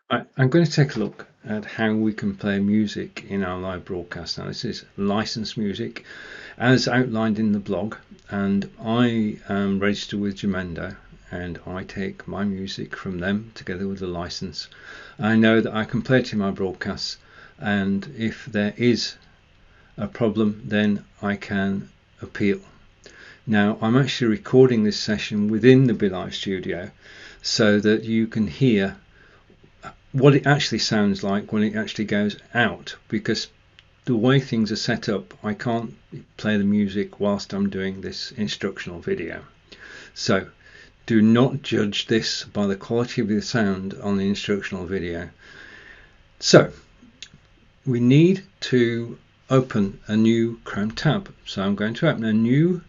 I'm going to take a look at how we can play music in our live broadcast. Now, this is licensed music as outlined in the blog, and I am registered with Jamendo, and I take my music from them together with a license. I know that I can play it in my broadcasts, and if there is a problem, then I can appeal. Now, I'm actually recording this session within the BeLive studio so that you can hear what it actually sounds like when it actually goes out, because the way things are set up, I can't play the music whilst I'm doing this instructional video. So do not judge this by the quality of the sound on the instructional video. So we need to open a new Chrome tab. So I'm going to open a new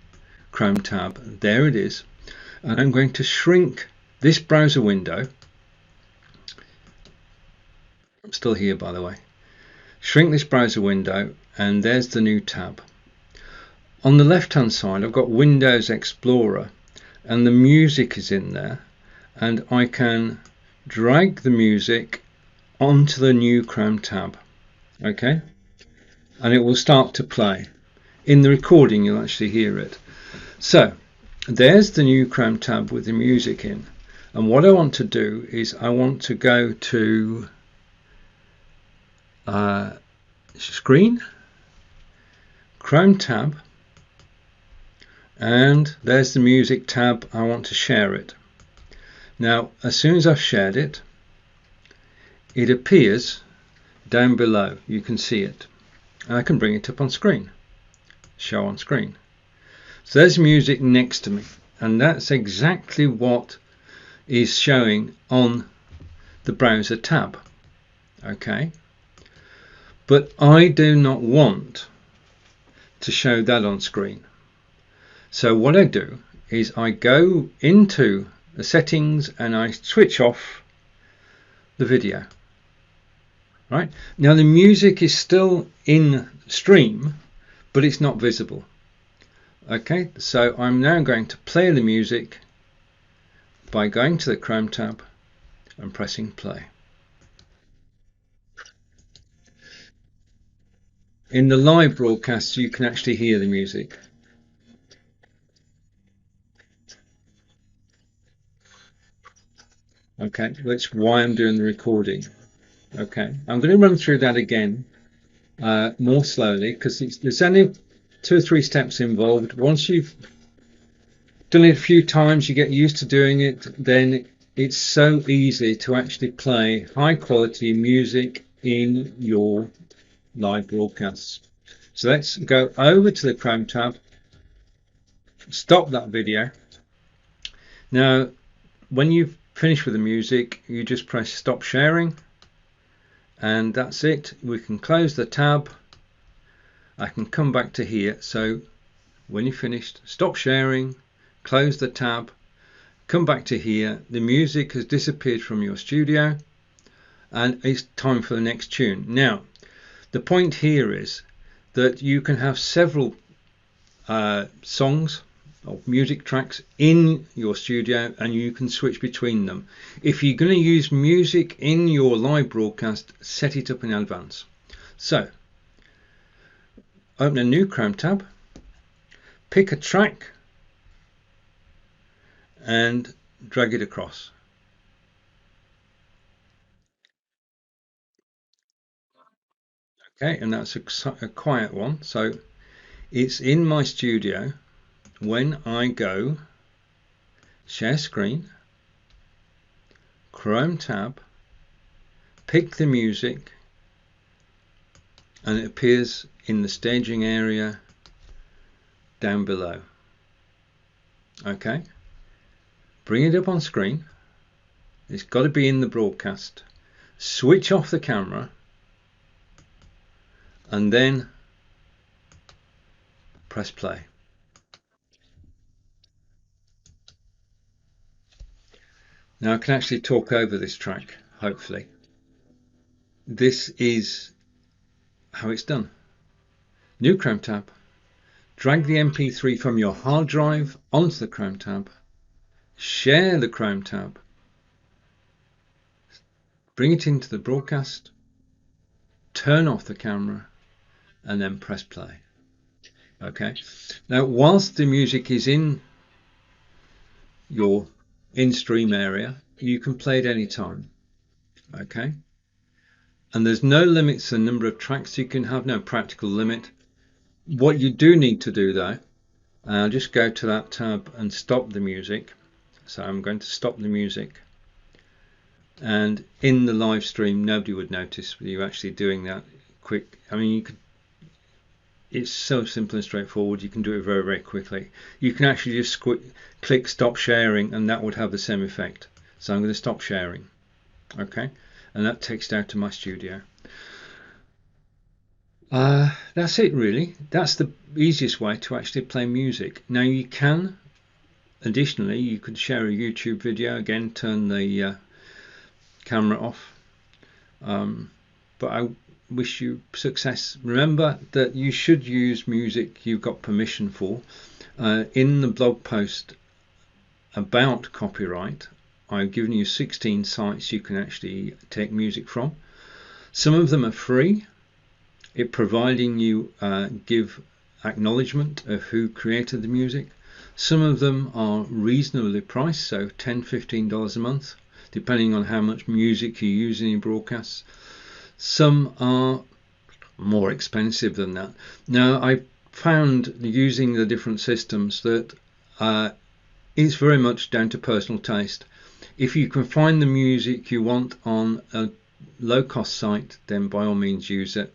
Chrome tab. There it is. And I'm going to shrink this browser window. I'm still here, by the way. Shrink this browser window, and there's the new tab. On the left hand side, I've got Windows Explorer, and the music is in there, and I can drag the music onto the new Chrome tab. Okay, and it will start to play. In the recording, you'll actually hear it. So there's the new Chrome tab with the music in, and what I want to do is I want to go to screen, Chrome tab, and there's the music tab. I want to share it. Now, as soon as I've shared it, it appears down below. You can see it, and I can bring it up on screen, show on screen. So there's music next to me, and that's exactly what is showing on the browser tab. Okay, but I do not want to show that on screen. So what I do is I go into the settings and I switch off the video. Right, now the music is still in stream, but it's not visible. Okay, so I'm now going to play the music by going to the Chrome tab and pressing play. In the live broadcast, you can actually hear the music. Okay, that's why I'm doing the recording. Okay, I'm going to run through that again more slowly, because there's only 2 or 3 steps involved. Once you've done it a few times, you get used to doing it, then it's so easy to actually play high quality music in your live broadcasts. So let's go over to the Chrome tab, stop that video. Now, when you've finished with the music, you just press stop sharing, and that's it. We can close the tab. I can come back to here. So when you're finished, stop sharing, close the tab, come back to here. The music has disappeared from your studio, and it's time for the next tune. Now, the point here is that you can have several songs or music tracks in your studio, and you can switch between them. If you're going to use music in your live broadcast, set it up in advance. So open a new Chrome tab, pick a track and drag it across. Okay, and that's a quiet one, so it's in my studio. When I go share screen, Chrome tab, pick the music, and it appears in the staging area down below. Okay, bring it up on screen. It's got to be in the broadcast. Switch off the camera and then press play. Now I can actually talk over this track, hopefully. This is how it's done. New Chrome tab. Drag the MP3 from your hard drive onto the Chrome tab. Share the Chrome tab. bring it into the broadcast, turn off the camera, and then press play. Okay, now whilst the music is in your in-stream area, you can play it anytime. Okay, and there's no limits to the number of tracks you can have, no practical limit. What you do need to do though, I'll just go to that tab and stop the music. So I'm going to stop the music, and in the live stream nobody would notice you actually doing that quick. I mean, you could, it's so simple and straightforward, you can do it very, very quickly. You can actually just click stop sharing and that would have the same effect. So I'm going to stop sharing. Okay, and that takes it out to my studio. That's it really. That's the easiest way to actually play music. Now you can, additionally, you could share a YouTube video, again turn the camera off, but I wish you success. Remember that you should use music you've got permission for. In the blog post about copyright, I've given you 16 sites you can actually take music from. Some of them are free, providing you give acknowledgement of who created the music. Some of them are reasonably priced, so $10–15 a month, depending on how much music you use in your broadcasts. Some are more expensive than that. Now, I found using the different systems that it's very much down to personal taste. If you can find the music you want on a low-cost site, then by all means use it.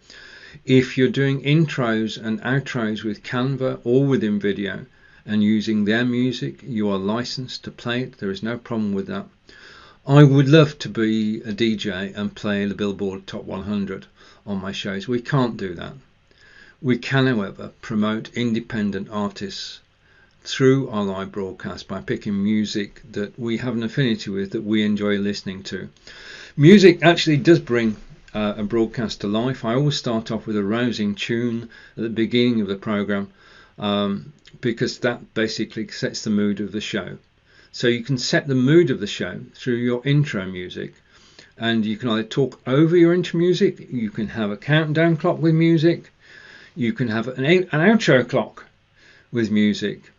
If you're doing intros and outros with Canva or within video and using their music, you are licensed to play it. There is no problem with that. I would love to be a DJ and play the Billboard Top 100 on my shows. We can't do that. We can, however, promote independent artists through our live broadcast by picking music that we have an affinity with, that we enjoy listening to. Music actually does bring a broadcast to life. I always start off with a rousing tune at the beginning of the program, because that basically sets the mood of the show. So you can set the mood of the show through your intro music, and you can either talk over your intro music, you can have a countdown clock with music, you can have an outro clock with music.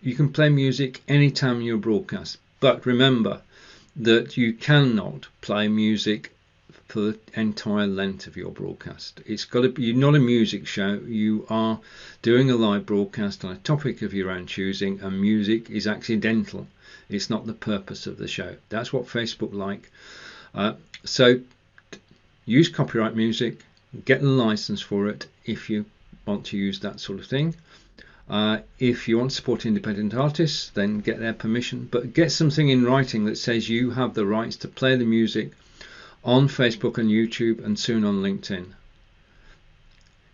You can play music anytime you broadcast, but remember that you cannot play music for the entire length of your broadcast. It's got to be, you're not a music show, you are doing a live broadcast on a topic of your own choosing, and music is accidental. It's not the purpose of the show. That's what Facebook like. So use copyright music, get the license for it if you want to use that sort of thing. If you want to support independent artists, then get their permission, but get something in writing that says you have the rights to play the music on Facebook and YouTube and soon on LinkedIn.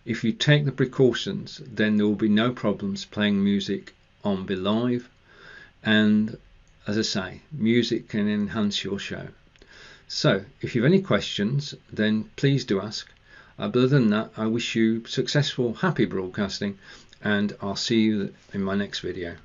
If you take the precautions, then there will be no problems playing music on BeLive, and as I say, music can enhance your show. So if you have any questions, then please do ask. But other than that, I wish you successful, happy broadcasting, and I'll see you in my next video.